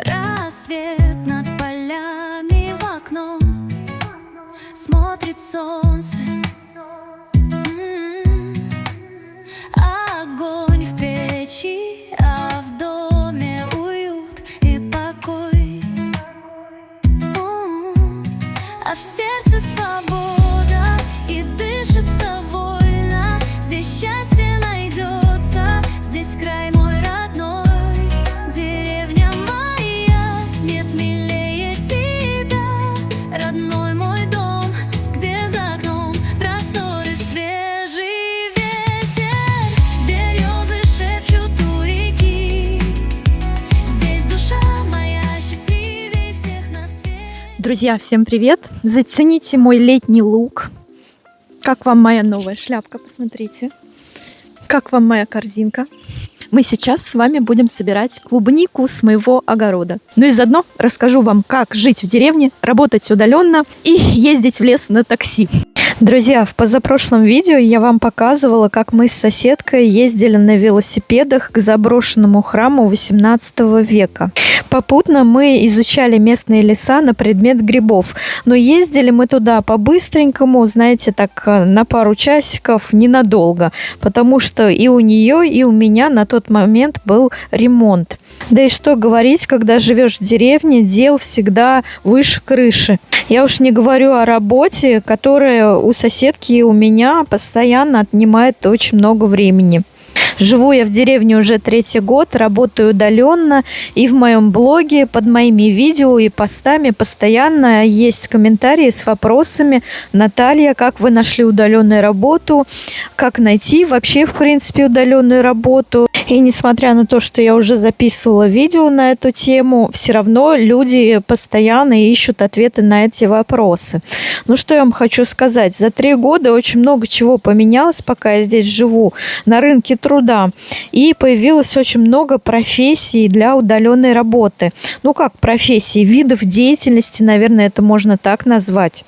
Рассвет над полями в окно, смотрит солнце. Огонь в печи, а в доме уют и покой. А в сердце свобода, и дышится вольно. Здесь счастье найдется, здесь край мой родной. Деревня моя, нет милее тебя. Родной мой дом, где за окном просторы, свежий ветер. Березы шепчут у реки. Здесь душа моя счастливее всех на свете. Друзья, всем привет! Зацените мой летний лук. Как вам моя новая шляпка, посмотрите. Как вам моя корзинка? Мы сейчас с вами будем собирать клубнику с моего огорода. Ну и заодно расскажу вам, как жить в деревне, работать удаленно и ездить в лес на такси. Друзья, в позапрошлом видео я вам показывала, как мы с соседкой ездили на велосипедах к заброшенному храму 18 века. Попутно мы изучали местные леса на предмет грибов. Но ездили мы туда по-быстренькому, знаете, так на пару часиков, ненадолго. Потому что и у нее, и у меня на тот момент был ремонт. Да и что говорить, когда живешь в деревне, дел всегда выше крыши. Я уж не говорю о работе, которая у соседки и у меня постоянно отнимает очень много времени. Живу я в деревне уже 3-й год, работаю удаленно, и в моем блоге под моими видео и постами постоянно есть комментарии с вопросами: Наталья, как вы нашли удаленную работу, как найти вообще в принципе удаленную работу. И несмотря на то, что я уже записывала видео на эту тему, все равно люди постоянно ищут ответы на эти вопросы. Ну что я вам хочу сказать, за 3 года очень много чего поменялось, пока я здесь живу, на рынке труда. И появилось очень много профессий для удаленной работы. Ну как профессий, видов деятельности, наверное, это можно так назвать.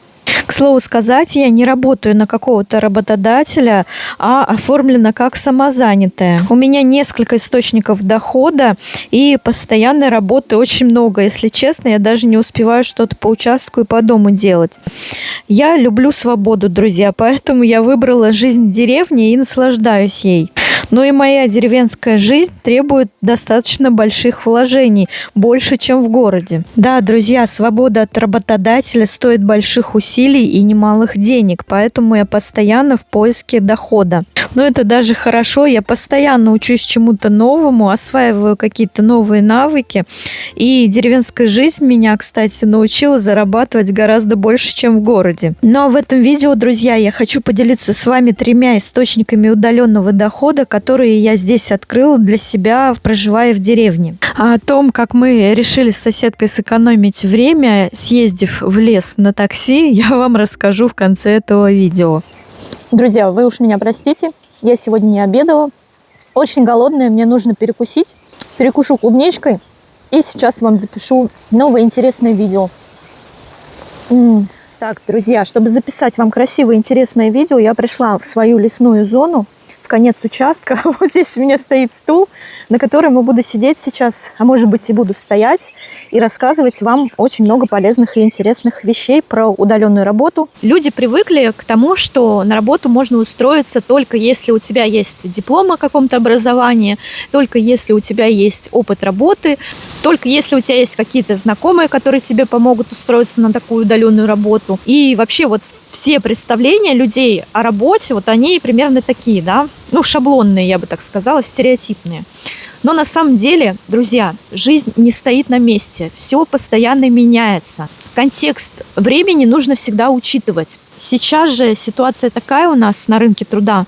К слову сказать, я не работаю на какого-то работодателя, а оформлена как самозанятая. У меня несколько источников дохода и постоянной работы очень много. Если честно, я даже не успеваю что-то по участку и по дому делать. Я люблю свободу, друзья, поэтому я выбрала жизнь в деревне и наслаждаюсь ей. Но и моя деревенская жизнь требует достаточно больших вложений, больше, чем в городе. Да, друзья, свобода от работодателя стоит больших усилий и немалых денег, поэтому я постоянно в поиске дохода. Но это даже хорошо, я постоянно учусь чему-то новому, осваиваю какие-то новые навыки. И деревенская жизнь меня, кстати, научила зарабатывать гораздо больше, чем в городе. Но в этом видео, друзья, я хочу поделиться с вами 3 источниками удаленного дохода, которые я здесь открыла для себя, проживая в деревне. А о том, как мы решили с соседкой сэкономить время, съездив в лес на такси, я вам расскажу в конце этого видео. Друзья, вы уж меня простите, я сегодня не обедала. Очень голодная, мне нужно перекусить. Перекушу клубничкой и сейчас вам запишу новое интересное видео. Так, друзья, чтобы записать вам красивое интересное видео, я пришла в свою лесную зону, в конец участка. Вот здесь у меня стоит стул, на котором я буду сидеть сейчас, а может быть и буду стоять и рассказывать вам очень много полезных и интересных вещей про удаленную работу. Люди привыкли к тому, что на работу можно устроиться только если у тебя есть диплом о каком-то образовании, только если у тебя есть опыт работы, только если у тебя есть какие-то знакомые, которые тебе помогут устроиться на такую удаленную работу. И вообще вот все представления людей о работе, вот они примерно такие, да, ну шаблонные, я бы так сказала, стереотипные. Но на самом деле, друзья, жизнь не стоит на месте, все постоянно меняется. Контекст времени нужно всегда учитывать. Сейчас же ситуация такая у нас на рынке труда,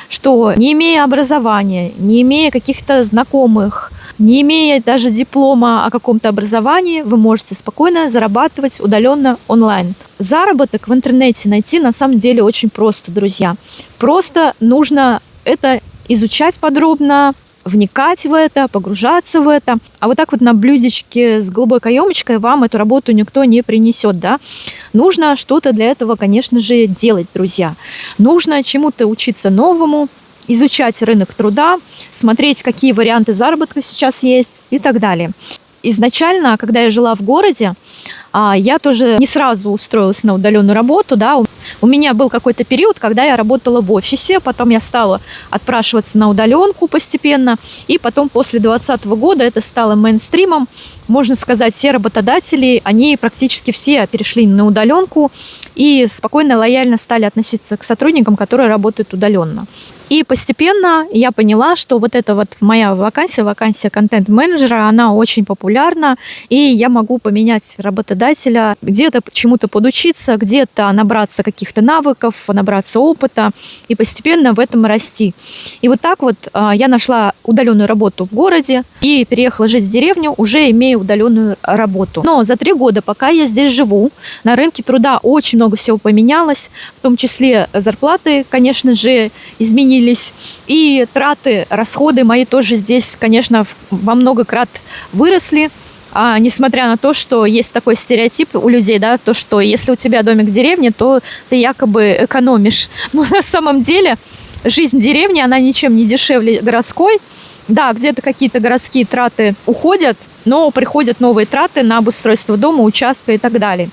что не имея образования, не имея каких-то знакомых, не имея даже диплома о каком-то образовании, вы можете спокойно зарабатывать удаленно онлайн. Заработок в интернете найти на самом деле очень просто, друзья. Просто нужно это изучать подробно, вникать в это, погружаться в это. А вот так вот на блюдечке с голубой каемочкой вам эту работу никто не принесет, да? Нужно что-то для этого, конечно же, делать, друзья. Нужно чему-то учиться новому, изучать рынок труда, смотреть, какие варианты заработка сейчас есть и так далее. изначально, когда я жила в городе, я тоже не сразу устроилась на удаленную работу, да. У меня был какой-то период, когда я работала в офисе, потом я стала отпрашиваться на удаленку постепенно, и потом после 2020 года это стало мейнстримом. Можно сказать, все работодатели, они практически все перешли на удаленку и спокойно, лояльно стали относиться к сотрудникам, которые работают удаленно. И постепенно я поняла, что вот эта вот моя вакансия контент-менеджера, она очень популярна, и я могу поменять работодателя, где-то чему-то подучиться, где-то набраться каких-то навыков, набраться опыта, и постепенно в этом расти. И вот так вот я нашла удаленную работу в городе и переехала жить в деревню, уже имея удаленную работу. Но за 3 года, пока я здесь живу, на рынке труда очень много всего поменялось, в том числе зарплаты, конечно же, изменились, и траты, расходы мои тоже здесь, конечно, во много крат выросли. Несмотря на то, что есть такой стереотип у людей, да, то, что если у тебя домик в деревне, то ты якобы экономишь. Но на самом деле жизнь в деревне, она ничем не дешевле городской. Да, где-то какие-то городские траты уходят, но приходят новые траты на обустройство дома, участка и так далее.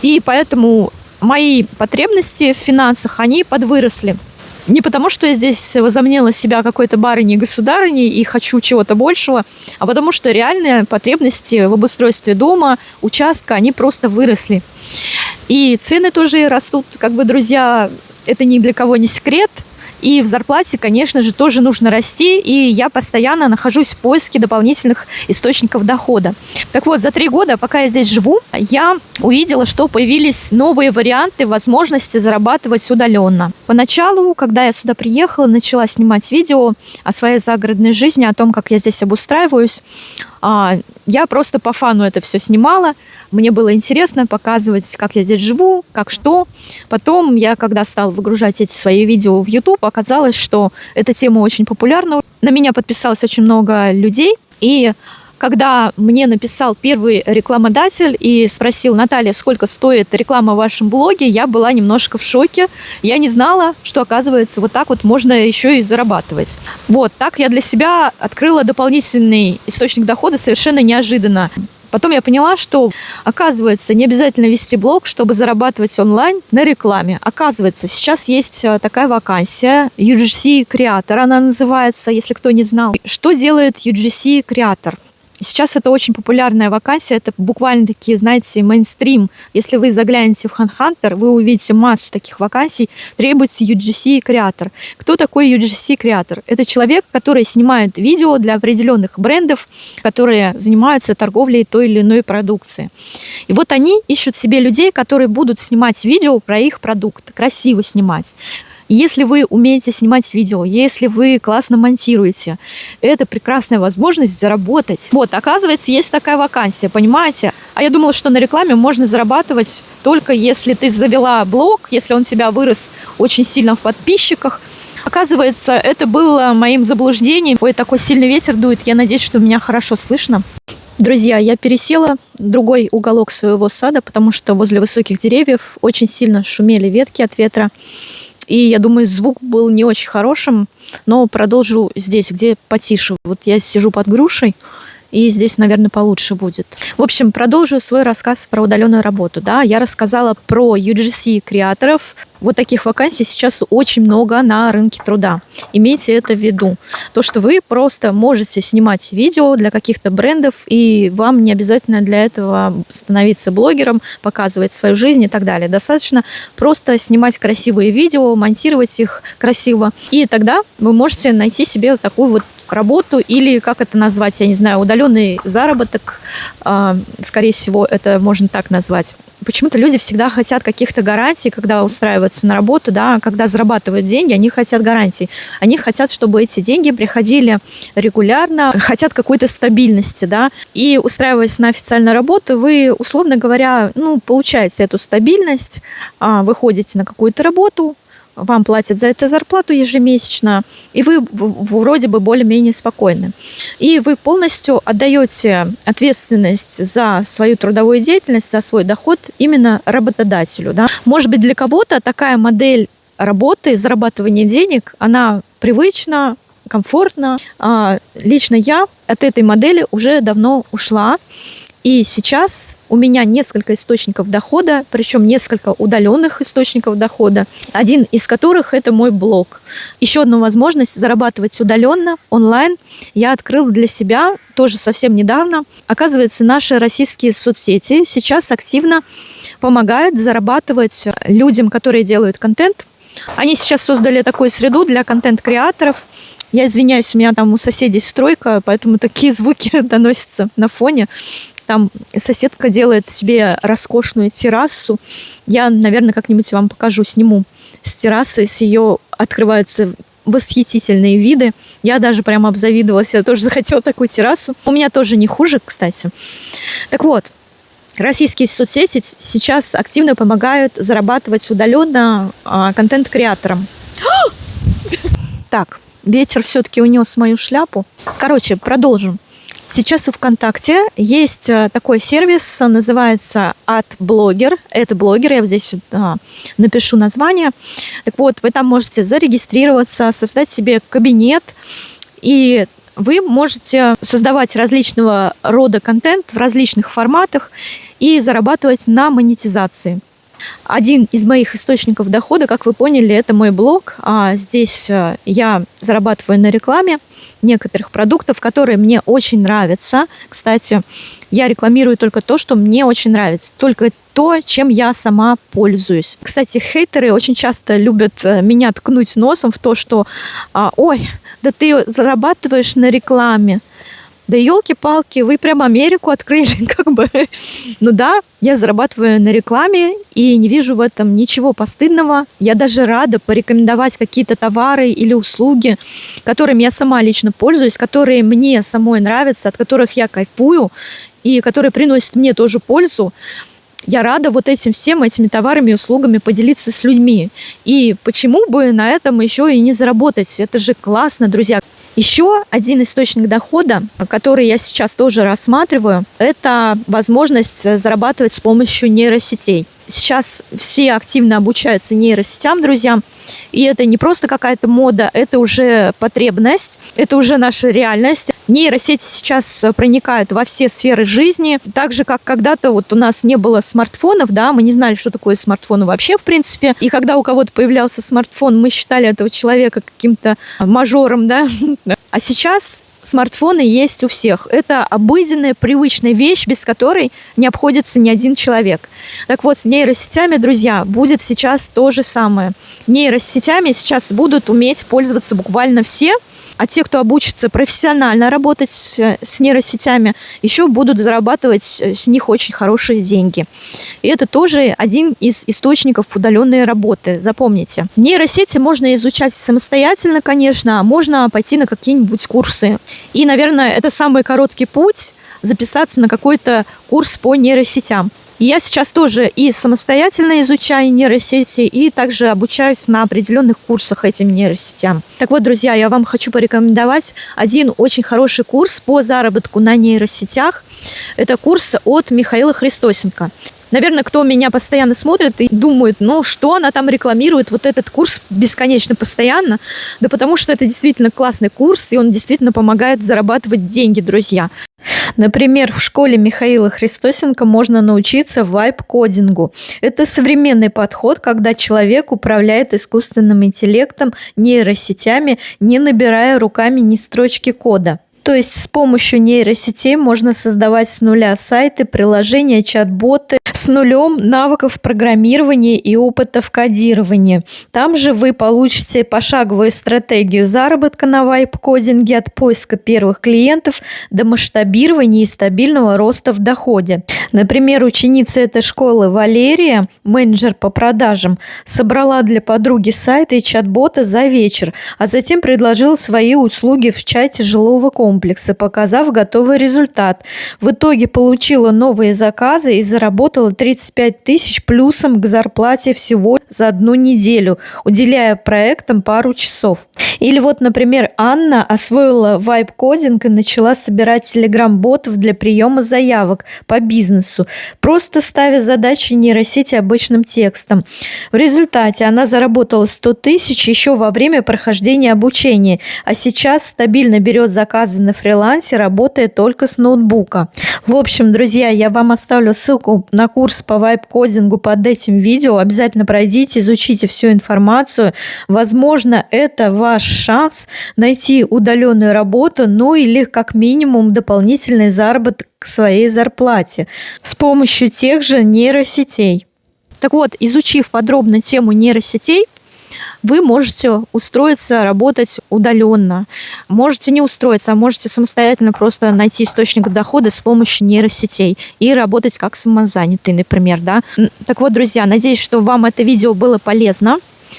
И поэтому мои потребности в финансах, они подвыросли. Не потому, что я здесь возомнила себя какой-то барыней-государыней и хочу чего-то большего, а потому что реальные потребности в обустройстве дома, участка, они просто выросли. И цены тоже растут, друзья, это ни для кого не секрет. И в зарплате, конечно же, тоже нужно расти, и я постоянно нахожусь в поиске дополнительных источников дохода. Так вот, за 3 года, пока я здесь живу, я увидела, что появились новые варианты, возможности зарабатывать удаленно. Поначалу, когда я сюда приехала, начала снимать видео о своей загородной жизни, о том, как я здесь обустраиваюсь. Я просто по фану это все снимала. Мне было интересно показывать, как я здесь живу, как что. Потом я, когда стала выгружать эти свои видео в YouTube, оказалось, что эта тема очень популярна. На меня подписалось очень много людей. И когда мне написал первый рекламодатель и спросил: Наталья, сколько стоит реклама в вашем блоге, я была немножко в шоке. Я не знала, что, оказывается, вот так вот можно еще и зарабатывать. Вот так я для себя открыла дополнительный источник дохода совершенно неожиданно. Потом я поняла, что, оказывается, не обязательно вести блог, чтобы зарабатывать онлайн на рекламе. Оказывается, сейчас есть такая вакансия, UGC Creator она называется, если кто не знал. Что делает UGC Creator? Сейчас это очень популярная вакансия, это буквально такие, знаете, мейнстрим. Если вы заглянете в HeadHunter, вы увидите массу таких вакансий, требуется UGC Creator. Кто такой UGC Creator? Это человек, который снимает видео для определенных брендов, которые занимаются торговлей той или иной продукции. И вот они ищут себе людей, которые будут снимать видео про их продукт, красиво снимать. Если вы умеете снимать видео, если вы классно монтируете, это прекрасная возможность заработать. Вот, оказывается, есть такая вакансия, понимаете? А я думала, что на рекламе можно зарабатывать только если ты завела блог, если он у тебя вырос очень сильно в подписчиках. Оказывается, это было моим заблуждением. Ой, такой сильный ветер дует, я надеюсь, что меня хорошо слышно. Друзья, я пересела в другой уголок своего сада, потому что возле высоких деревьев очень сильно шумели ветки от ветра. И я думаю, звук был не очень хорошим, но продолжу здесь, где потише. Вот я сижу под грушей, и здесь, наверное, получше будет. В общем, продолжу свой рассказ про удаленную работу. Да, я рассказала про UGC-креаторов. Вот таких вакансий сейчас очень много на рынке труда. Имейте это в виду. То, что вы просто можете снимать видео для каких-то брендов, и вам не обязательно для этого становиться блогером, показывать свою жизнь и так далее. Достаточно просто снимать красивые видео, монтировать их красиво, и тогда вы можете найти себе такую вот работу, или, как это назвать, я не знаю, удаленный заработок, скорее всего, это можно так назвать. Почему-то люди всегда хотят каких-то гарантий, когда устраиваются на работу, да, когда зарабатывают деньги, они хотят гарантий. Они хотят, чтобы эти деньги приходили регулярно, хотят какой-то стабильности, да. И устраиваясь на официальную работу, вы, условно говоря, получаете эту стабильность, выходите на какую-то работу, вам платят за это зарплату ежемесячно, и вы вроде бы более-менее спокойны. И вы полностью отдаете ответственность за свою трудовую деятельность, за свой доход именно работодателю. Да? Может быть, для кого-то такая модель работы, зарабатывания денег, она привычна, комфортно. Лично я от этой модели уже давно ушла. И сейчас у меня несколько источников дохода, причем несколько удаленных источников дохода, один из которых – это мой блог. Еще одну возможность зарабатывать удаленно, онлайн, я открыла для себя тоже совсем недавно. Оказывается, наши российские соцсети сейчас активно помогают зарабатывать людям, которые делают контент. Они сейчас создали такую среду для контент-креаторов. Я извиняюсь, у меня там у соседей стройка, поэтому такие звуки доносятся на фоне. Там соседка делает себе роскошную террасу. Я, наверное, как-нибудь вам покажу, сниму с террасы. С ее открываются восхитительные виды. Я даже прямо обзавидовалась. Я тоже захотела такую террасу. У меня тоже не хуже, кстати. Так вот, российские соцсети сейчас активно помогают зарабатывать удаленно контент-креаторам. Так, ветер все-таки унес мою шляпу. Короче, продолжим. Сейчас у ВКонтакте есть такой сервис, называется AdBlogger. Это блогер, я вот здесь напишу название. Так вот, вы там можете зарегистрироваться, создать себе кабинет, и вы можете создавать различного рода контент в различных форматах и зарабатывать на монетизации. Один из моих источников дохода, как вы поняли, это мой блог. Здесь я зарабатываю на рекламе некоторых продуктов, которые мне очень нравятся. Кстати, я рекламирую только то, что мне очень нравится, только то, чем я сама пользуюсь. Кстати, хейтеры очень часто любят меня ткнуть носом в то, что «Ой, да ты зарабатываешь на рекламе». Да елки-палки, вы прям Америку открыли, как бы. Ну да, я зарабатываю на рекламе и не вижу в этом ничего постыдного. Я даже рада порекомендовать какие-то товары или услуги, которыми я сама лично пользуюсь, которые мне самой нравятся, от которых я кайфую и которые приносят мне тоже пользу. Я рада вот этими товарами и услугами поделиться с людьми. И почему бы на этом еще и не заработать? Это же классно, друзья. Еще один источник дохода, который я сейчас тоже рассматриваю, это возможность зарабатывать с помощью нейросетей. Сейчас все активно обучаются нейросетям, друзья. И это не просто какая-то мода, это уже потребность, это уже наша реальность. Нейросети сейчас проникают во все сферы жизни. Так же, как когда-то вот у нас не было смартфонов, да, мы не знали, что такое смартфоны вообще, в принципе. И когда у кого-то появлялся смартфон, мы считали этого человека каким-то мажором, да. А сейчас смартфоны есть у всех. Это обыденная, привычная вещь, без которой не обходится ни один человек. Так вот, с нейросетями, друзья, будет сейчас то же самое. Нейросетями сейчас будут уметь пользоваться буквально все, а те, кто обучится профессионально работать с нейросетями, еще будут зарабатывать с них очень хорошие деньги. И это тоже один из источников удаленной работы. Запомните. Нейросети можно изучать самостоятельно, конечно, а можно пойти на какие-нибудь курсы. И, наверное, это самый короткий путь – записаться на какой-то курс по нейросетям. И я сейчас тоже и самостоятельно изучаю нейросети, и также обучаюсь на определенных курсах этим нейросетям. Так вот, друзья, я вам хочу порекомендовать один очень хороший курс по заработку на нейросетях. Это курс от Михаила Христосенко. Наверное, кто меня постоянно смотрит и думает, ну, что она там рекламирует, вот этот курс бесконечно постоянно. Да потому что это действительно классный курс, и он действительно помогает зарабатывать деньги, друзья. Например, в школе Михаила Христосенко можно научиться вайб-кодингу. Это современный подход, когда человек управляет искусственным интеллектом, нейросетями, не набирая руками ни строчки кода. То есть с помощью нейросетей можно создавать с нуля сайты, приложения, чат-боты с нулем навыков программирования и опыта в кодировании. Там же вы получите пошаговую стратегию заработка на вайб-кодинге от поиска первых клиентов до масштабирования и стабильного роста в доходе. Например, ученица этой школы Валерия, менеджер по продажам, собрала для подруги сайт и чат-бота за вечер, а затем предложила свои услуги в чате жилого комплекса, показав готовый результат. В итоге получила новые заказы и заработала заработала 35 тысяч плюсом к зарплате всего за 1 неделю, уделяя проектам пару часов. Или вот, например, Анна освоила вайб-кодинг и начала собирать телеграм-ботов для приема заявок по бизнесу, просто ставя задачи нейросети обычным текстом. В результате она заработала 100 тысяч еще во время прохождения обучения, а сейчас стабильно берет заказы на фрилансе, работая только с ноутбука. В общем, друзья, я вам оставлю ссылку на курс по вайб-кодингу под этим видео. Обязательно пройдите, изучите всю информацию. Возможно, это ваш шанс найти удаленную работу, ну или как минимум дополнительный заработок к своей зарплате с помощью тех же нейросетей. Так вот, изучив подробно тему нейросетей, вы можете устроиться, работать удаленно. Можете не устроиться, а можете самостоятельно просто найти источник дохода с помощью нейросетей и работать как самозанятый, например. Да? Так вот, друзья, надеюсь, что вам это видео было полезно.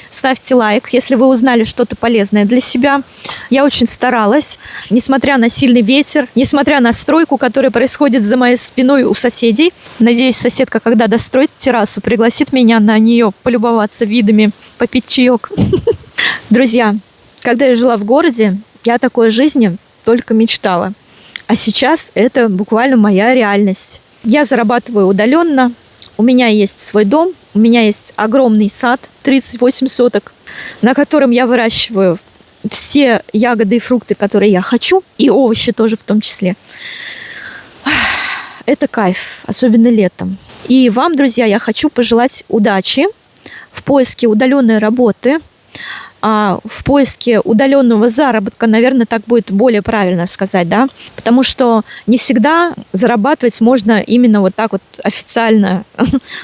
Ставьте лайк, если вы узнали что-то полезное для себя. Я очень старалась, несмотря на сильный ветер, несмотря на стройку, которая происходит за моей спиной у соседей. Надеюсь, соседка, когда достроит террасу, пригласит меня на нее полюбоваться видами, попить чаек. Друзья, когда я жила в городе, я о такой жизни только мечтала. А сейчас это буквально моя реальность. Я зарабатываю удаленно, у меня есть свой дом, у меня есть огромный сад, 38 соток, на котором я выращиваю все ягоды и фрукты, которые я хочу, и овощи тоже в том числе. Это кайф, особенно летом. И вам, друзья, я хочу пожелать удачи в поиске удаленной работы, в поиске удаленного заработка, наверное, так будет более правильно сказать, да, потому что не всегда зарабатывать можно именно вот так вот официально,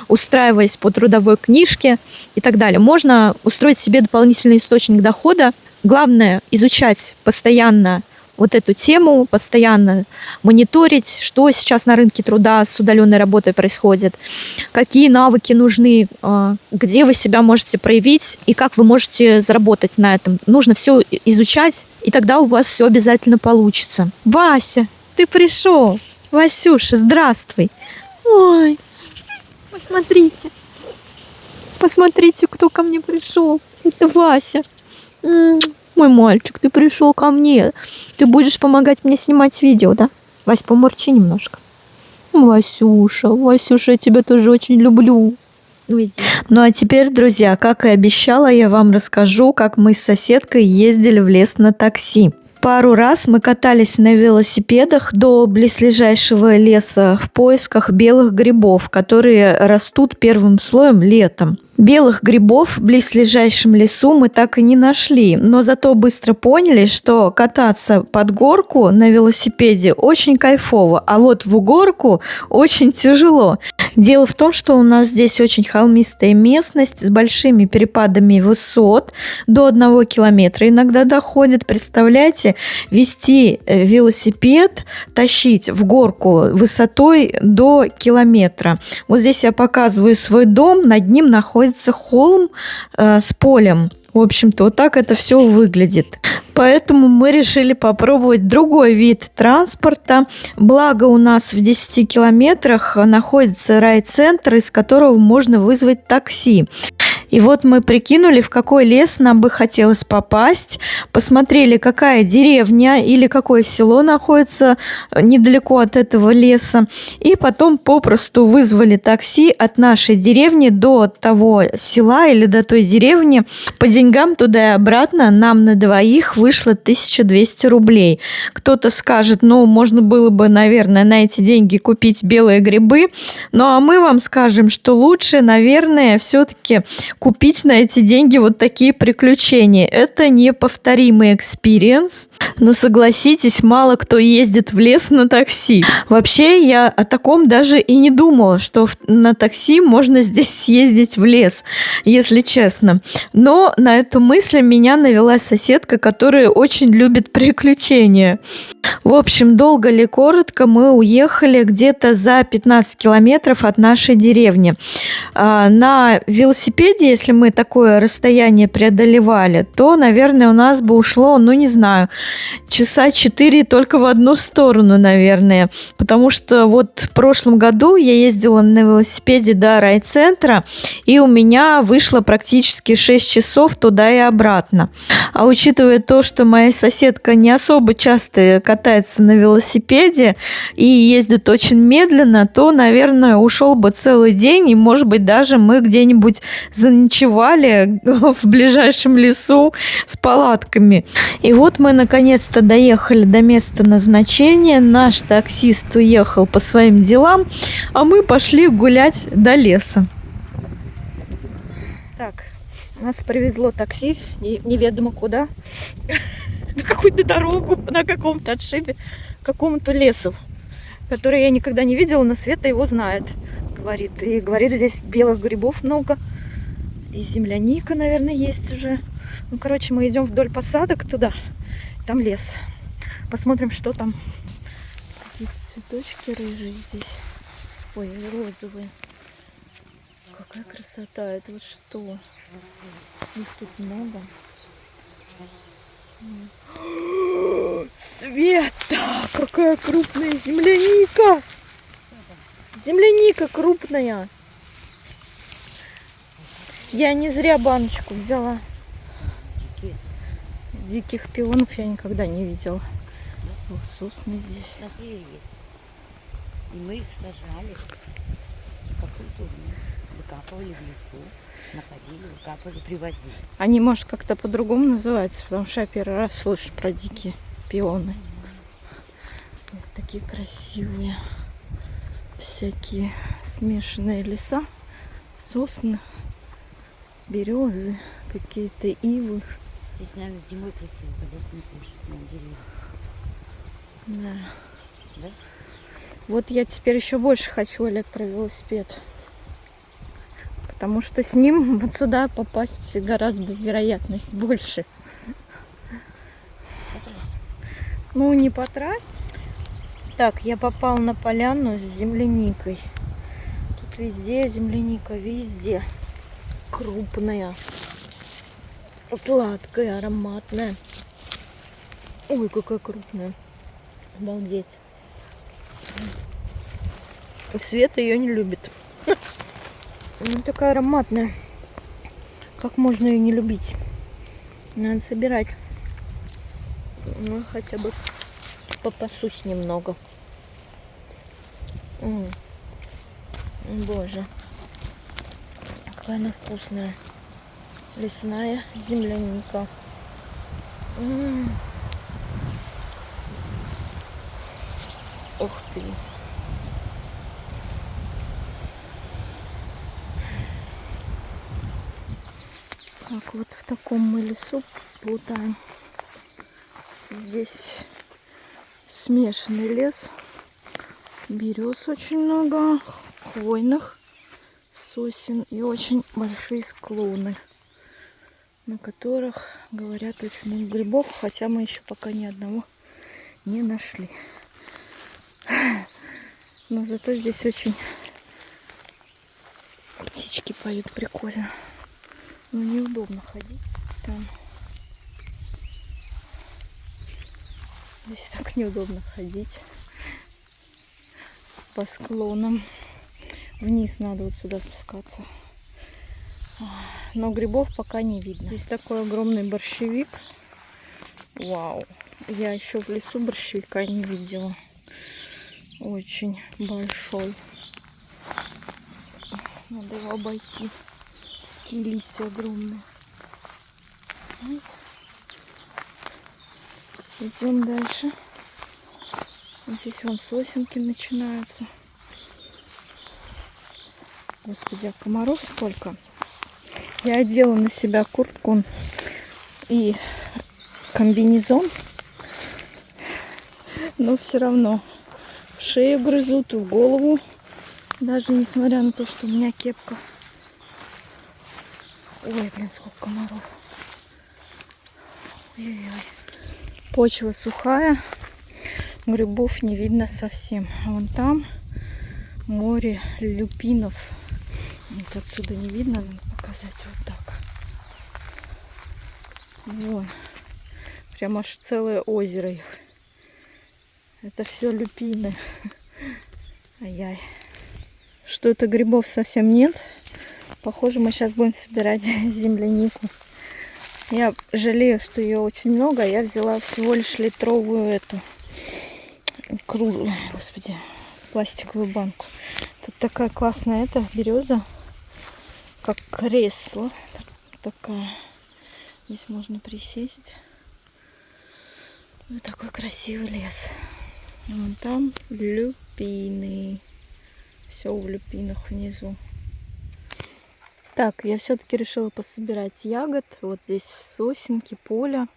устраиваясь по трудовой книжке и так далее. Можно устроить себе дополнительный источник дохода. Главное изучать постоянно вот эту тему, постоянно мониторить, что сейчас на рынке труда с удаленной работой происходит, какие навыки нужны, где вы себя можете проявить и как вы можете заработать на этом. Нужно все изучать, и тогда у вас все обязательно получится. Вася, ты пришел. Васюша, здравствуй. Ой, посмотрите. Посмотрите, кто ко мне пришел. Это Вася. Мой мальчик, ты пришел ко мне. Ты будешь помогать мне снимать видео, да? Вась, помурчи немножко. Васюша, Васюша, я тебя тоже очень люблю. Ну, иди. Ну, а теперь, друзья, как и обещала, я вам расскажу, как мы с соседкой ездили в лес на такси. Пару раз мы катались на велосипедах до близлежащего леса в поисках белых грибов, которые растут первым слоем летом. Белых грибов в близлежащем лесу мы так и не нашли, но зато быстро поняли, что кататься под горку на велосипеде очень кайфово, а вот в горку очень тяжело. Дело в том, что у нас здесь очень холмистая местность с большими перепадами высот, до 1 километра иногда доходит. Представляете, вести велосипед, тащить в горку высотой до километра. Вот здесь я показываю свой дом, над ним находится холм с полем. В общем-то, вот так это все выглядит. Поэтому мы решили попробовать другой вид транспорта. Благо у нас в 10 километрах находится райцентр, из которого можно вызвать такси. И вот мы прикинули, в какой лес нам бы хотелось попасть, посмотрели, какая деревня или какое село находится недалеко от этого леса, и потом попросту вызвали такси от нашей деревни до того села или до той деревни. По деньгам туда и обратно нам на двоих вышло 1200 рублей. Кто-то скажет, ну, можно было бы, наверное, на эти деньги купить белые грибы, ну, а мы вам скажем, что лучше, наверное, все-таки купить на эти деньги вот такие приключения. Это неповторимый экспириенс, но согласитесь, мало кто ездит в лес на такси. Вообще, я о таком даже и не думала, что на такси можно здесь ездить в лес, если честно. Но на эту мысль меня навела соседка, которая очень любит приключения. В общем, долго ли коротко, мы уехали где-то за 15 километров от нашей деревни. На велосипеде, если мы такое расстояние преодолевали, то, наверное, у нас бы ушло, ну, не знаю, часа 4 только в одну сторону, наверное. Потому что вот в прошлом году я ездила на велосипеде до райцентра, и у меня вышло практически 6 часов туда и обратно. А учитывая то, что моя соседка не особо часто катается на велосипеде и ездит очень медленно, то, наверное, ушел бы целый день, и, может быть, даже мы где-нибудь заночевали в ближайшем лесу с палатками. И вот мы наконец-то доехали до места назначения. Наш таксист уехал по своим делам, а мы пошли гулять до леса. Так, нас привезло такси, неведомо куда, на какую-то дорогу, на каком-то отшибе, к какому-то лесу, который я никогда не видела, но Света его знает, говорит. И говорит, здесь белых грибов много, и земляника, наверное, есть уже. Ну, короче, мы идем вдоль посадок туда, там лес. Посмотрим, что там. Какие-то цветочки рыжие здесь. Ой, розовые. Какая красота, это вот что? Их тут много. Света! Какая крупная земляника! Земляника крупная! Я не зря баночку взяла. Диких пионов я никогда не видела. Вот сосны здесь. На севере есть. И мы их сажали. Как культурные. Выкапывали в лесу. Находили, выкапывали, привозили. Они, может, как-то по-другому называются, потому что я первый раз слышу про дикие пионы. Здесь такие красивые всякие смешанные леса, сосны, березы, какие-то ивы. Здесь, наверное, зимой красиво, когда снег лежит на деревьях. Да. Да? Вот я теперь еще больше хочу электровелосипед. Потому что с ним вот сюда попасть гораздо вероятность больше. По трассе. Ну, не по трассе. Так, я попала на поляну с земляникой. Тут везде земляника, везде. Крупная. Сладкая, ароматная. Ой, какая крупная. Обалдеть. Света ее не любит. Она такая ароматная. Как можно ее не любить? Надо собирать. Ну, хотя бы попасусь немного. Боже. Какая она вкусная. Лесная земляника. Ух ты. Так, вот в таком мы лесу плутаем. Здесь смешанный лес. Берез очень много, хвойных, сосен и очень большие склоны, на которых, говорят, очень много грибов, хотя мы еще пока ни одного не нашли. Но зато здесь очень птички поют прикольно. Но неудобно ходить там. Здесь так неудобно ходить по склонам. Вниз надо вот сюда спускаться. Но грибов пока не видно. Здесь такой огромный борщевик. Вау! Я еще в лесу борщевика не видела. Очень большой. Надо его обойти. Такие листья огромные. Вот. Идем дальше. Здесь вон сосенки начинаются. Господи, а комаров сколько. Я одела на себя куртку и комбинезон. Но все равно в шею грызут, в голову. Даже несмотря на то, что у меня кепка. Ой, блин, сколько комаров. Ой-ой-ой. Почва сухая. Грибов не видно совсем. Вон там море люпинов. Вот отсюда не видно, надо показать вот так. Вон. Прям аж целое озеро их. Это все люпины. Ай-яй. Что-то грибов совсем нет. Похоже, мы сейчас будем собирать землянику. Я жалею, что ее очень много. Я взяла всего лишь литровую эту господи, пластиковую банку. Тут такая классная эта береза, как кресло. Такая. Здесь можно присесть. Вот такой красивый лес. Вон там люпины. Все в люпинах внизу. Так, я все-таки решила пособирать ягод. Вот здесь сосенки, поля.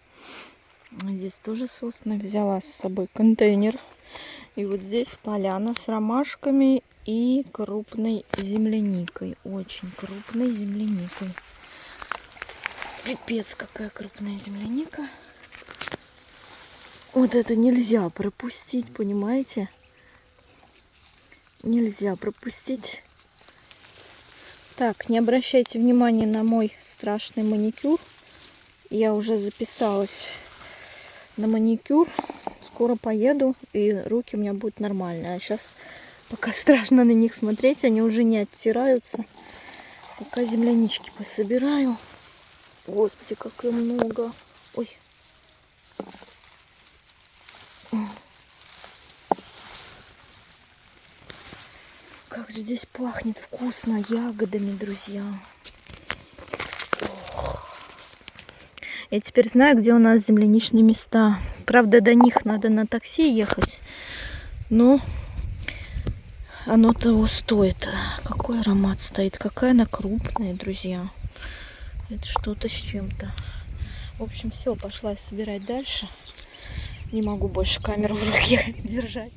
Здесь тоже сосны. Взяла с собой контейнер. И вот здесь поляна с ромашками и крупной земляникой. Очень крупной земляникой. Пипец, какая крупная земляника. Вот это нельзя пропустить, понимаете? Нельзя пропустить. Так, не обращайте внимания на мой страшный маникюр. Я уже записалась на маникюр. Скоро поеду, и руки у меня будут нормальные. А сейчас пока страшно на них смотреть, они уже не оттираются. Пока землянички пособираю. Господи, как их много. Ой. Как же здесь пахнет вкусно ягодами, друзья. Я теперь знаю, где у нас земляничные места. Правда, до них надо на такси ехать. Но оно того стоит. Какой аромат стоит. Какая она крупная, друзья. Это что-то с чем-то. В общем, все, пошла собирать дальше. Не могу больше камеру в руке держать.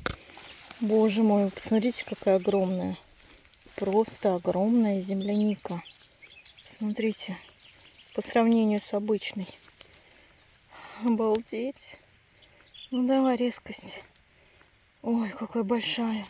Боже мой, посмотрите, какая огромная. Просто огромная земляника. Смотрите, по сравнению с обычной. Обалдеть. Ну давай резкость. Ой, какая большая.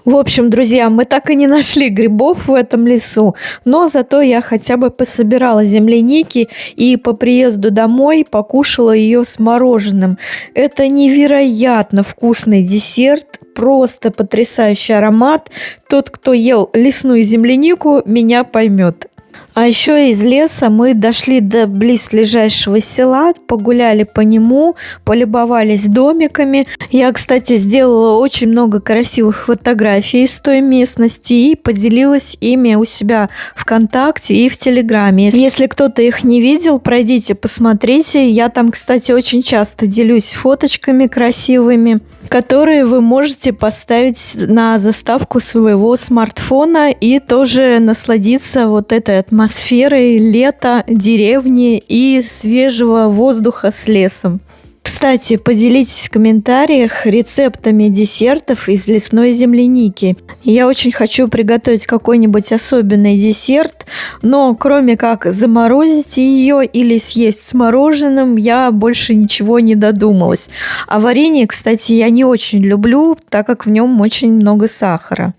В общем, друзья, мы так и не нашли грибов в этом лесу, но зато я хотя бы пособирала земляники и по приезду домой покушала ее с мороженым. Это невероятно вкусный десерт, просто потрясающий аромат. Тот, кто ел лесную землянику, меня поймет. А еще из леса мы дошли до близлежащего села, погуляли по нему, полюбовались домиками. Я, кстати, сделала очень много красивых фотографий из той местности и поделилась ими у себя ВКонтакте и в Телеграме. Если кто-то их не видел, пройдите, посмотрите. Я там, кстати, очень часто делюсь фоточками красивыми, которые вы можете поставить на заставку своего смартфона и тоже насладиться вот этой атмосферой лета, деревни и свежего воздуха с лесом. Кстати, поделитесь в комментариях рецептами десертов из лесной земляники. Я очень хочу приготовить какой-нибудь особенный десерт, но кроме как заморозить ее или съесть с мороженым, я больше ничего не додумалась. А варенье, кстати, я не очень люблю, так как в нем очень много сахара.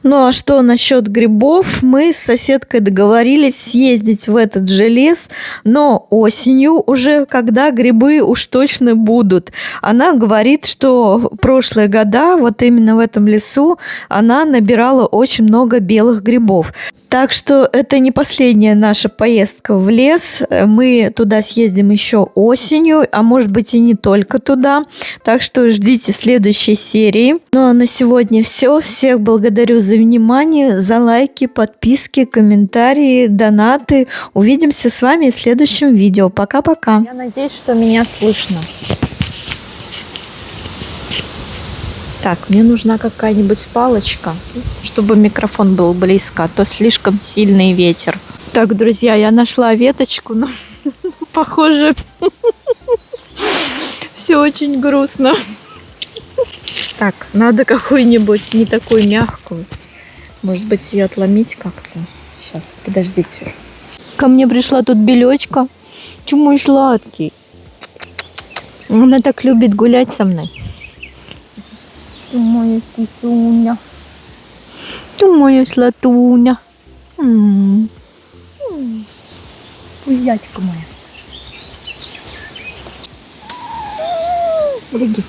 Ну а что насчет грибов? Мы с соседкой договорились съездить в этот же лес, но осенью уже, когда грибы уж точно будут. Она говорит, что в прошлые года вот именно в этом лесу она набирала очень много белых грибов. Так что это не последняя наша поездка в лес. Мы туда съездим еще осенью, а может быть и не только туда. Так что ждите следующей серии. Ну а на сегодня все. Всех благодарю за внимание, за лайки, подписки, комментарии, донаты. Увидимся с вами в следующем видео. Пока-пока. Я надеюсь, что меня слышно. Так, мне нужна какая-нибудь палочка, чтобы микрофон был близко, а то слишком сильный ветер. Так, друзья, я нашла веточку, но похоже, все очень грустно. Так, надо какую-нибудь не такую мягкую. Может быть, ее отломить как-то. Сейчас, подождите. Ко мне пришла тут белечка. Чё мой сладкий? Она так любит гулять со мной. Моя кисуня. Ты моя сладуня. Пузячка моя. Береги.